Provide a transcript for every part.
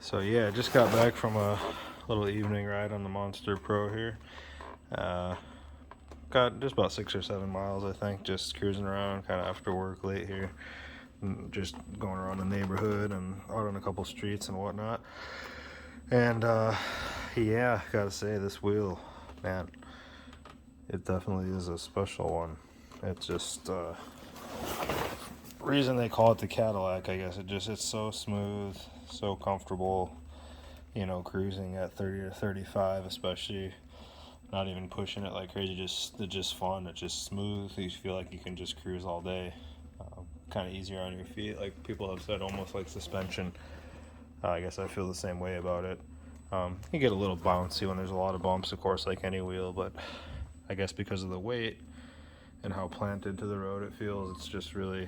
So yeah, I just got back from a little evening ride on the Monster Pro here. Got just about 6 or 7 miles, I think, just cruising around kind of after work late here. Just going around the neighborhood and out on a couple streets and whatnot. And yeah, gotta say, this wheel, man, it definitely is a special one. It's just reason they call it the Cadillac, I guess. It's so smooth, so comfortable, you know, cruising at 30 or 35 especially, not even pushing it like crazy. It's just fun. It's just smooth. You feel like you can just cruise all day. Kind of easier on your feet, like people have said, almost like suspension. I guess I feel the same way about it. You get a little bouncy when there's a lot of bumps, of course, like any wheel, but I guess because of the weight and how planted to the road it feels, it's just really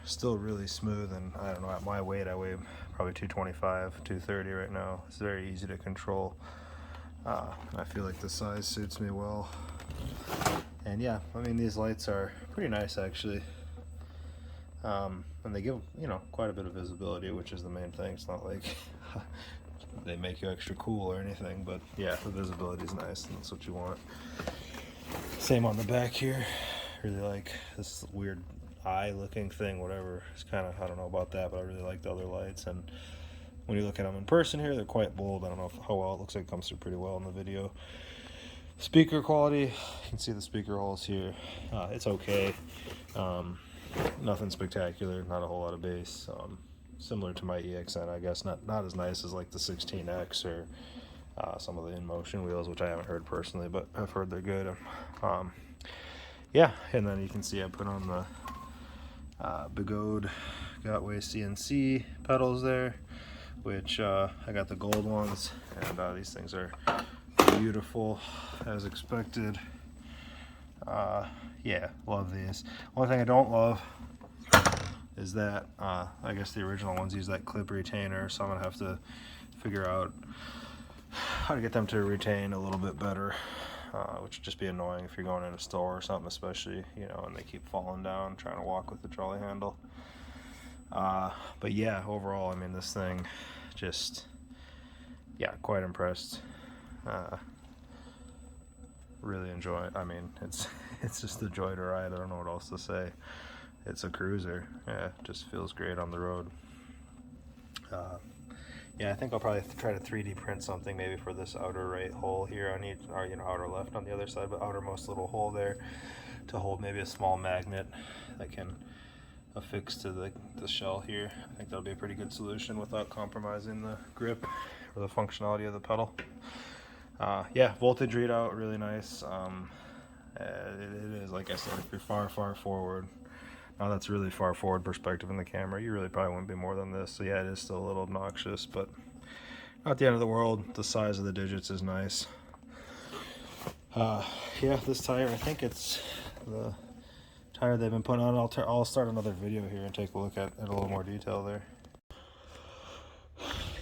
still really smooth. And I don't know, at my weight, I weigh probably 225, 230 right now. It's very easy to control. I feel like the size suits me well. And yeah, I mean, these lights are pretty nice actually. And they give, you know, quite a bit of visibility, which is the main thing. It's not like they make you extra cool or anything, but yeah, the visibility is nice and that's what you want. Same on the back here. Really like this weird eye looking thing, whatever. It's kind of, I don't know about that, but I really like the other lights. And when you look at them in person here, they're quite bold. I don't know how well it looks like. It comes through pretty well in the video. Speaker quality, you can see the speaker holes here. It's okay. Nothing spectacular, not a whole lot of bass. Similar to my EXN, I guess. Not as nice as like the 16X or some of the InMotion wheels, which I haven't heard personally, but I've heard they're good. Yeah, and then you can see I put on the Begode CNC pedals there, which I got the gold ones, and these things are beautiful as expected. Yeah, love these. Only thing I don't love is that I guess the original ones use that clip retainer, so I'm gonna have to figure out how to get them to retain a little bit better, which would just be annoying if you're going in a store or something, especially, you know, and they keep falling down trying to walk with the trolley handle. But yeah, overall, I mean, this thing just, yeah, quite impressed. Really enjoy it. I mean, it's just a joy to ride. I don't know what else to say. It's a cruiser. Yeah, it just feels great on the road. Yeah, I think I'll probably try to 3D print something maybe for this outer right hole here. I need, or you know, outer left on the other side, but outermost little hole there to hold maybe a small magnet that can affix to the shell here. I think that'll be a pretty good solution without compromising the grip or the functionality of the pedal. Yeah, voltage readout, really nice. It is, like I said, if you're far forward, now that's really far forward perspective in the camera, you really probably wouldn't be more than this. So yeah, it is still a little obnoxious, but not the end of the world. The size of the digits is nice. Yeah, this tire, I think it's the tire they've been putting on. I'll start another video here and take a look at a little more detail there.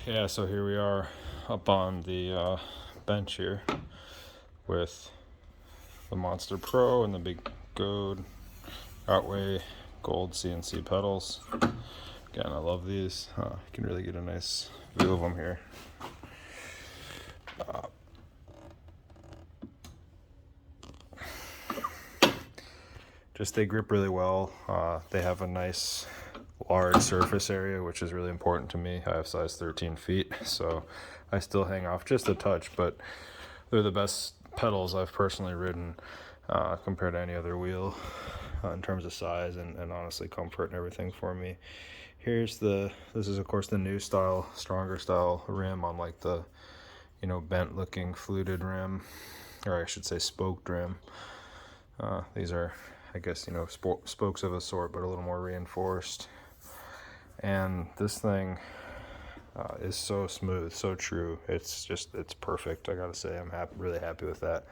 Yeah, so here we are up on the bench here with the Monster Pro and the Begode gold CNC pedals. Again, I love these. You can really get a nice view of them here. Just they grip really well. They have a nice large surface area, which is really important to me. I have size 13 feet, so I still hang off just a touch, but they're the best pedals I've personally ridden compared to any other wheel in terms of size and honestly comfort and everything for me. This is of course the new style, stronger style rim on like the, you know, bent looking fluted rim, or I should say spoked rim. These are, I guess, you know, spokes of a sort, but a little more reinforced. And this thing is so smooth, so true. It's perfect. I gotta say, I'm really happy with that.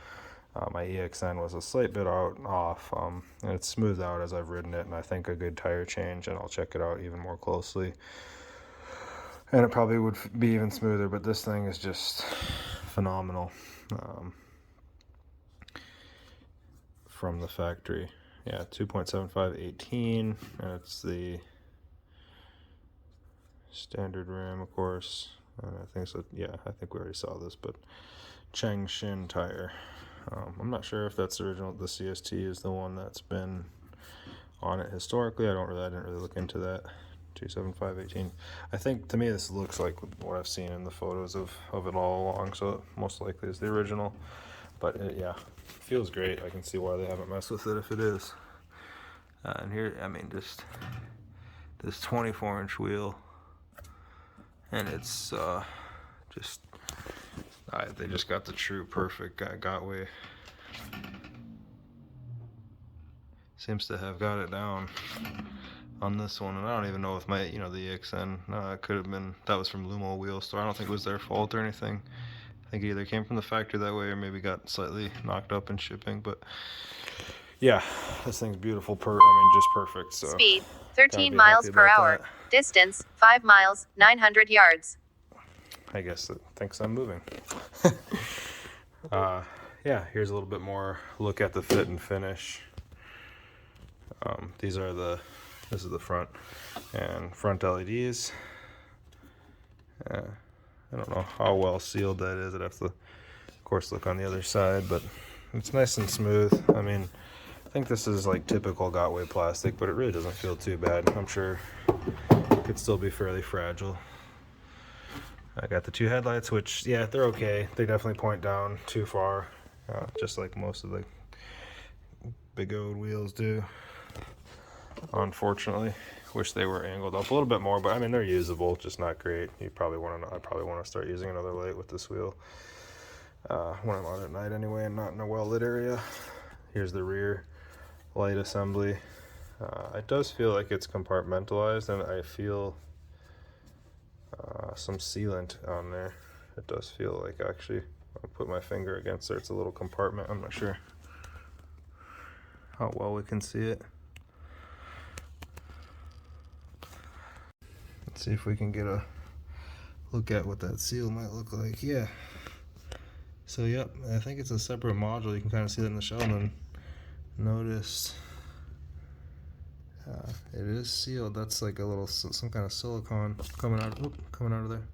My EXN was a slight bit off, and it's smoothed out as I've ridden it, and I think a good tire change, and I'll check it out even more closely, and it probably would be even smoother, but this thing is just phenomenal from the factory. Yeah, 2.75 18, and it's the standard rim, of course. And I think so. Yeah, I think we already saw this, but Changshin tire. I'm not sure if that's the original. The CST is the one that's been on it historically. I didn't really look into that. 275/18. I think to me this looks like what I've seen in the photos of it all along, so most likely is the original. But yeah, feels great. I can see why they haven't messed with it if it is. And here, I mean, just this 24-inch wheel, and it's just they just got the true perfect Gotway. Seems to have got it down on this one, and I don't even know if my, the EXN, it could have been, that was from Lumo Wheel Store. I don't think it was their fault or anything. I think it either came from the factory that way or maybe got slightly knocked up in shipping. But yeah, this thing's beautiful. Just perfect. So speed 13 miles per hour. Distance 5 miles, 900 yards. I guess it thinks I'm moving. Yeah, here's a little bit more look at the fit and finish. This is the front and front LEDs. I don't know how well sealed that is. I'd have to, of course, look on the other side, but it's nice and smooth. I mean, I think this is like typical Gotway plastic, but it really doesn't feel too bad. I'm sure it could still be fairly fragile. I got the two headlights, which, yeah, they're okay. They definitely point down too far, just like most of the Begode wheels do. Unfortunately, wish they were angled up a little bit more, but I mean, they're usable, just not great. I probably want to start using another light with this wheel when I'm out at night anyway, and not in a well-lit area. Here's the rear light assembly. It does feel like it's compartmentalized, and I feel some sealant on there. It does feel like, actually, I'll put my finger against there. It's a little compartment. I'm not sure how well we can see it. Let's see if we can get a look at what that seal might look like. Yeah. So yep, I think it's a separate module. You can kind of see that in the shell, and then notice it is sealed. That's like a little, some kind of silicone coming out of there.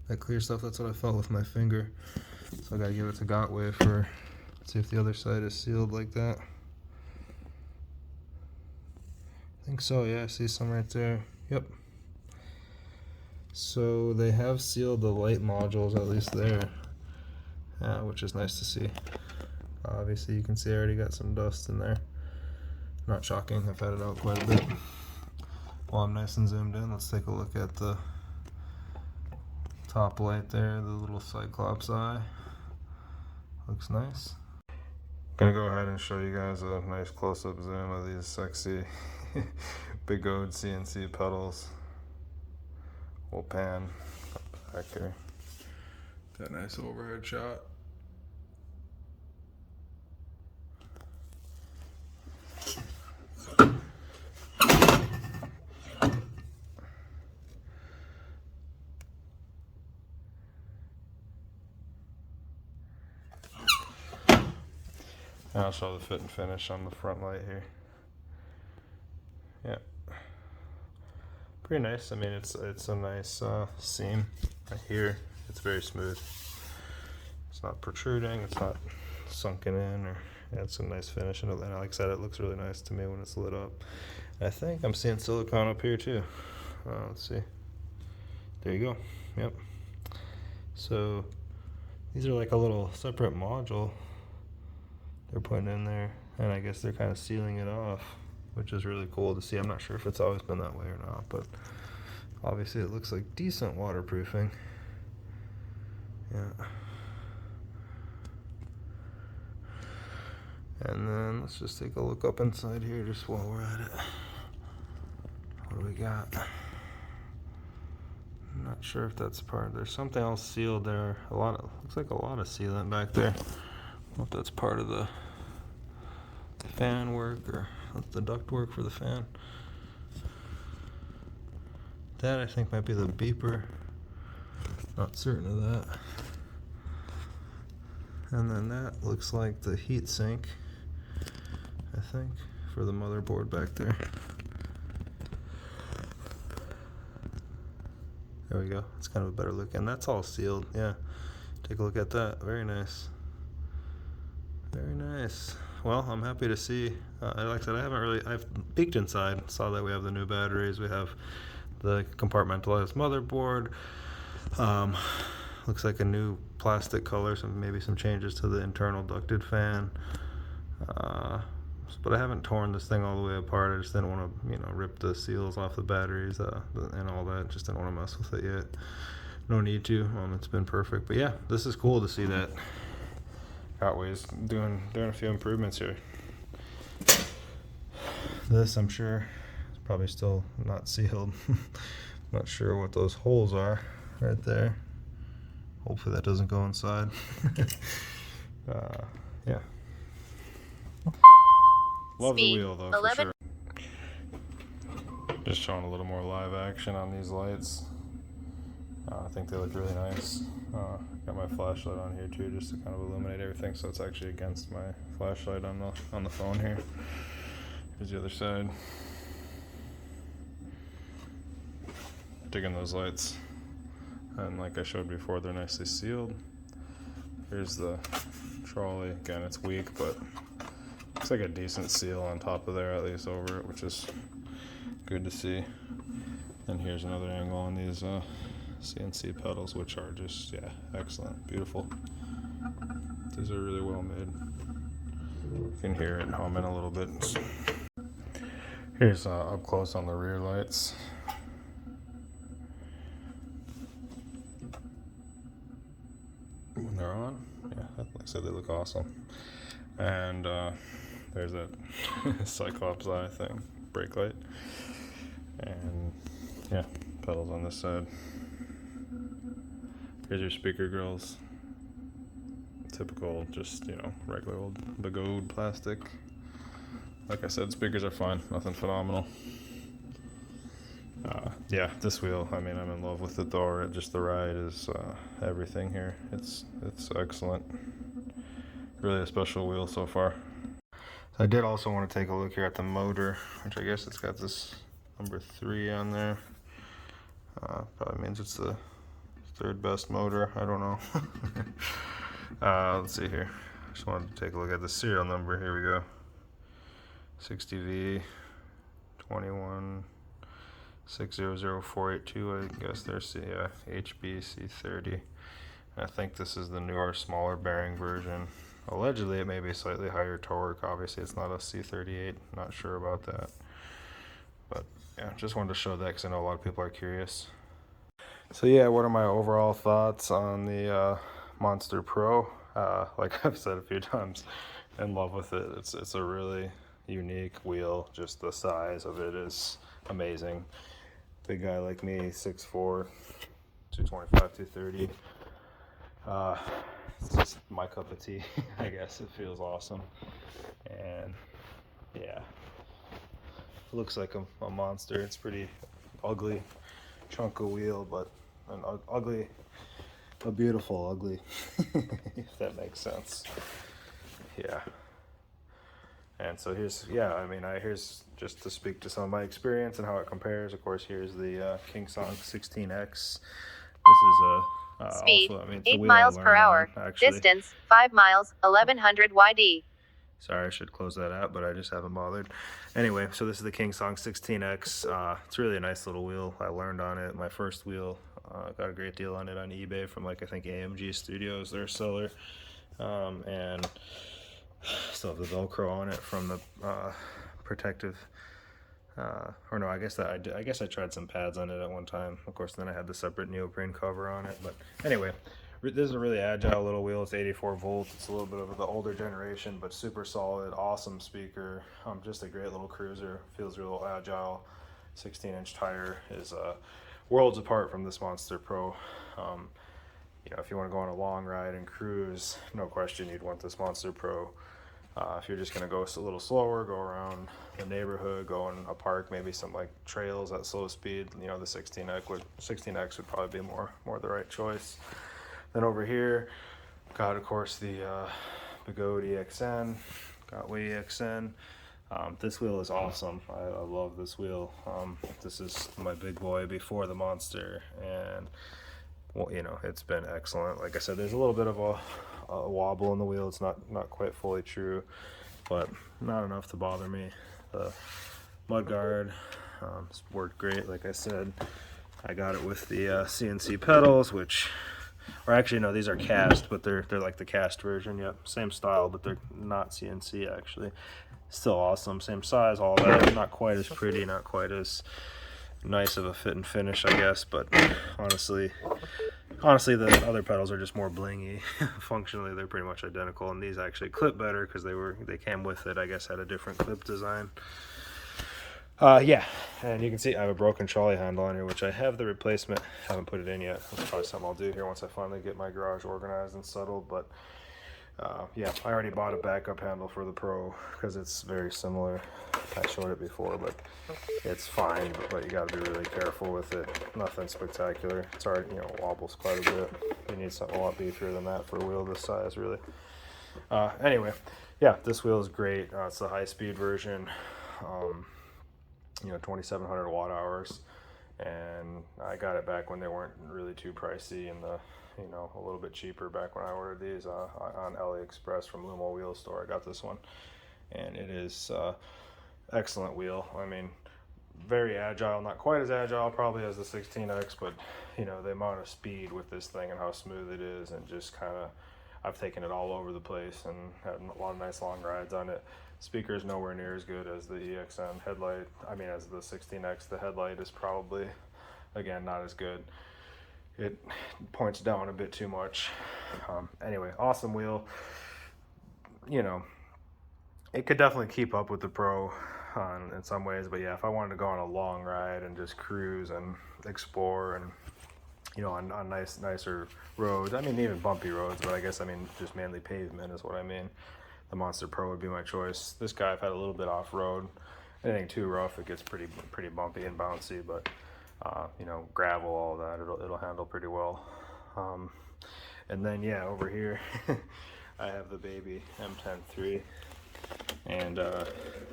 That clear stuff. That's what I felt with my finger. So I gotta give it to Gotway for, see if the other side is sealed like that. I think so. Yeah, I see some right there. Yep. So they have sealed the light modules, at least there, which is nice to see. Obviously you can see I already got some dust in there. Not shocking, I've had it out quite a bit. While I'm nice and zoomed in, let's take a look at the top light there, the little Cyclops eye. Looks nice. Gonna go ahead and show you guys a nice close-up zoom of these sexy Begode CNC pedals. We'll pan back here. That nice overhead shot. And I'll show the fit and finish on the front light here. Yeah. Pretty nice. I mean, it's a nice seam right here. It's very smooth. It's not protruding. It's not sunken in, or yeah, it's a nice finish. And like I said, it looks really nice to me when it's lit up. And I think I'm seeing silicone up here too. Let's see. There you go. Yep. So these are like a little separate module they're putting in there, and I guess they're kind of sealing it off, which is really cool to see. I'm not sure if it's always been that way or not, but obviously it looks like decent waterproofing. Yeah. And then let's just take a look up inside here just while we're at it. What do we got? I'm not sure if that's part. There's something else sealed there. Looks like a lot of sealant back there. I don't know if that's part of the fan work or the duct work for the fan. That I think might be the beeper. Not certain of that. And then that looks like the heat sink, I think, for the motherboard back there. There we go. It's kind of a better look, and that's all sealed. Yeah, take a look at that. Very nice. Very nice. Well, I'm happy to see. Like I said, I've peeked inside, saw that we have the new batteries. We have the compartmentalized motherboard. Looks like a new plastic color, maybe some changes to the internal ducted fan. But I haven't torn this thing all the way apart. I just didn't want to, rip the seals off the batteries and all that. Just didn't want to mess with it yet. No need to. It's been perfect. But yeah, this is cool to see that Chicway's doing a few improvements here. This, I'm sure, is probably still not sealed. Not sure what those holes are right there. Hopefully that doesn't go inside. Yeah. Love the wheel though, for sure. Just showing a little more live action on these lights. I think they look really nice. Got my flashlight on here too, just to kind of illuminate everything, so it's actually against my flashlight on the phone here. Here's the other side. Digging those lights. And like I showed before, they're nicely sealed. Here's the trolley. Again, it's weak, but looks like a decent seal on top of there, at least over it, which is good to see. And here's another angle on these CNC pedals, which are just, yeah, excellent, beautiful. These are really well made. You can hear it humming a little bit. Here's up close on the rear lights. When they're on, yeah, like I said, they look awesome. And there's that Cyclops eye thing, brake light. And yeah, pedals on this side. Here's your speaker grills. Typical, just, regular old Begode plastic. Like I said, speakers are fine, nothing phenomenal. Yeah, this wheel, I'm in love with it though. Just the ride is everything here. It's excellent. Really a special wheel so far. I did also want to take a look here at the motor, which I guess it's got this number 3 on there. Probably means it's the 3rd best motor. I don't know. Let's see here. Just wanted to take a look at the serial number. Here we go. 60V 21 600482. I guess there's HBC30. I think this is the newer, smaller bearing version. Allegedly, it may be slightly higher torque. Obviously, it's not a C38. Not sure about that. But yeah, just wanted to show that because I know a lot of people are curious. So yeah, what are my overall thoughts on the Monster Pro? Like I've said a few times, in love with it. It's a really unique wheel. Just the size of it is amazing. Big guy like me, 6'4", 225, 230. It's just my cup of tea. I guess it feels awesome, and yeah, it looks like a monster. It's pretty ugly chunk of wheel, but an ugly, a beautiful ugly, if that makes sense. Yeah. And so here's just to speak to some of my experience and how it compares. Of course, here's the Kingsong 16X. This is Speed, also, it's 8 miles per hour. Distance, 5 miles, 1100 YD. Sorry, I should close that out, but I just haven't bothered. Anyway, so this is the Kingsong 16X. It's really a nice little wheel. I learned on it. My first wheel, got a great deal on it on eBay from I think AMG Studios, their seller. And still have the Velcro on it from the protective. Or no, I guess I tried some pads on it at one time. Of course, then I had the separate neoprene cover on it. But anyway, this is a really agile little wheel. It's 84 volts. It's a little bit of the older generation, but super solid, awesome speaker. Just a great little cruiser. Feels real agile. 16-inch tire is worlds apart from this Monster Pro. If you want to go on a long ride and cruise, no question you'd want this Monster Pro. If you're just going to go a little slower, go around the neighborhood, go in a park, maybe some trails at slow speed, the 16X would probably be more the right choice. Then over here, got of course the Begode EXN, got Way EXN. This wheel is awesome. I love this wheel. This is my big boy before the Monster, and well, you know, it's been excellent. Like I said, there's a little bit of a wobble in the wheel. It's not quite fully true, but not enough to bother me. The mud guard it's worked great. Like I said, I got it with the CNC pedals, which, or actually no, these are cast, but they're like the cast version. Yep, same style, but they're not CNC actually. Still awesome, same size, all that. Not quite as pretty, not quite as nice of a fit and finish, I guess, but honestly the other pedals are just more blingy. Functionally they're pretty much identical, and these actually clip better because they came with it, I guess, had a different clip design. Yeah, and you can see I have a broken trolley handle on here, which I have the replacement. Haven't put it in yet. That's probably something I'll do here once I finally get my garage organized and settled. But yeah, I already bought a backup handle for the Pro because it's very similar. I showed it before, but it's fine. But you got to be really careful with it. Nothing spectacular. It's already, you know, wobbles quite a bit. You need something a lot beefier than that for a wheel this size, really. Anyway, yeah, this wheel is great. It's the high-speed version. You know, 2,700 watt hours, and I got it back when they weren't really too pricey, and you know, a little bit cheaper back when I ordered these on AliExpress from Lumo Wheel Store. I got this one, and it is excellent wheel. I mean, very agile, not quite as agile probably as the 16X, but you know, the amount of speed with this thing and how smooth it is, and just kind of, I've taken it all over the place and had a lot of nice long rides on it. Speaker is nowhere near as good as the EXN headlight. I mean, as the 16X, the headlight is probably, again, not as good. It points down a bit too much. Anyway, awesome wheel. You know, it could definitely keep up with the Pro in some ways, but yeah, if I wanted to go on a long ride and just cruise and explore, and you know, on nicer roads, I mean, even bumpy roads, but I guess I mean just mainly pavement is what I mean, the Monster Pro would be my choice. This guy I've had a little bit off-road. Anything too rough, it gets pretty bumpy and bouncy, but you know, gravel, all that, it'll handle pretty well. And then yeah, over here I have the baby M10 and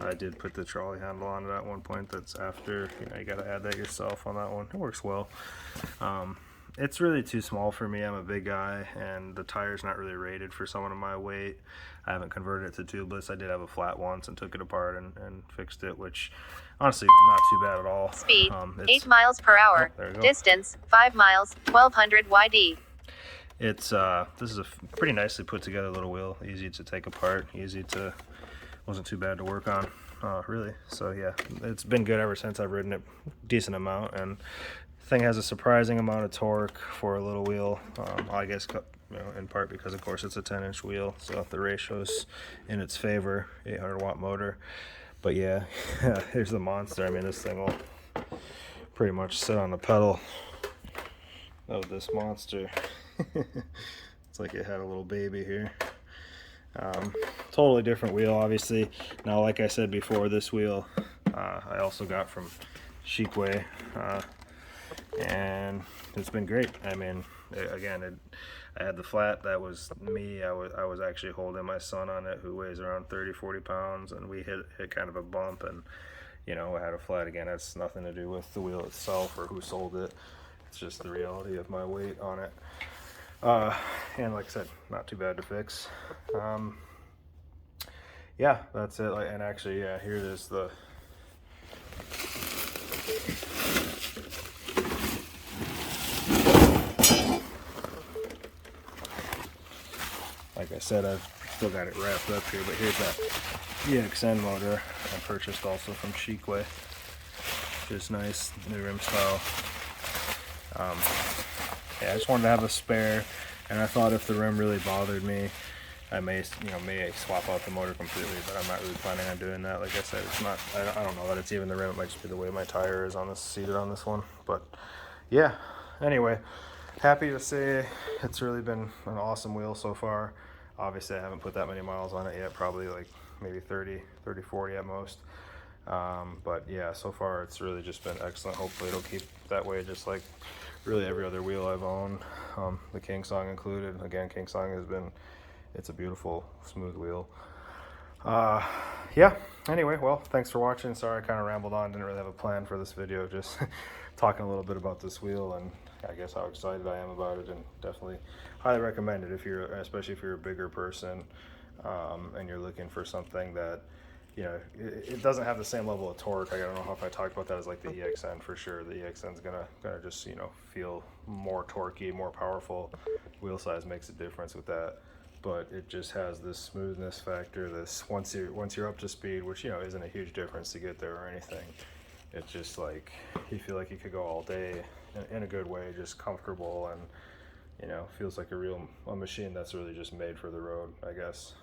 I did put the trolley handle on it at one point. That's after, you know, you got to add that yourself on that one. It works well. It's really too small for me. I'm a big guy, and the tire's not really rated for someone of my weight. I haven't converted it to tubeless. I did have a flat once and took it apart and fixed it, which honestly not too bad at all. Speed 8 miles per hour. Oh, distance 5 miles, 1200 YD. It's this is a pretty nicely put together little wheel. Easy to take apart. Wasn't too bad to work on, really. So yeah, it's been good ever since. I've ridden it decent amount, and thing has a surprising amount of torque for a little wheel. I guess, you know, in part because of course it's a 10-inch wheel, so the ratio's in its favor. 800 watt motor. But yeah, here's the Monster. I mean, this thing will pretty much sit on the pedal of this Monster. It's like it had a little baby here. Totally different wheel, obviously. Now, like I said before, this wheel I also got from Chicway, and it's been great. I mean, again, I had the flat. That was me. I was actually holding my son on it, who weighs around 30-40 pounds, and we hit kind of a bump, and you know, I had a flat. Again, that's nothing to do with the wheel itself or who sold it. It's just the reality of my weight on it. And like I said, not too bad to fix. Yeah, that's it. And actually, yeah, here it is. Like I said, I've still got it wrapped up here, but here's that EXN motor I purchased also from Chicway. Just nice, new rim style. Yeah, I just wanted to have a spare, and I thought if the rim really bothered me, I may swap out the motor completely, but I'm not really planning on doing that. Like I said, it's not, I don't know that it's even the rim. It might just be the way my tire is on this, seated on this one. But yeah, anyway, happy to say it's really been an awesome wheel so far. Obviously, I haven't put that many miles on it yet, probably like maybe 30, 40 at most. But yeah, so far it's really just been excellent. Hopefully it'll keep that way, just like really every other wheel I've owned, the King Song included. Again, King Song it's a beautiful, smooth wheel. Yeah, Anyway, well, thanks for watching. Sorry I kind of rambled on, didn't really have a plan for this video, just talking a little bit about this wheel and I guess how excited I am about it, and definitely highly recommend it if you're, especially if you're a bigger person, and you're looking for something that, you know, it doesn't have the same level of torque. I don't know if I talked about that as like the EXN for sure. The EXN's gonna just, you know, feel more torquey, more powerful. Wheel size makes a difference with that, but it just has this smoothness factor. This once you're up to speed, which, you know, isn't a huge difference to get there or anything. It's just like you feel like you could go all day in a good way, just comfortable, and, you know, feels like a machine that's really just made for the road, I guess.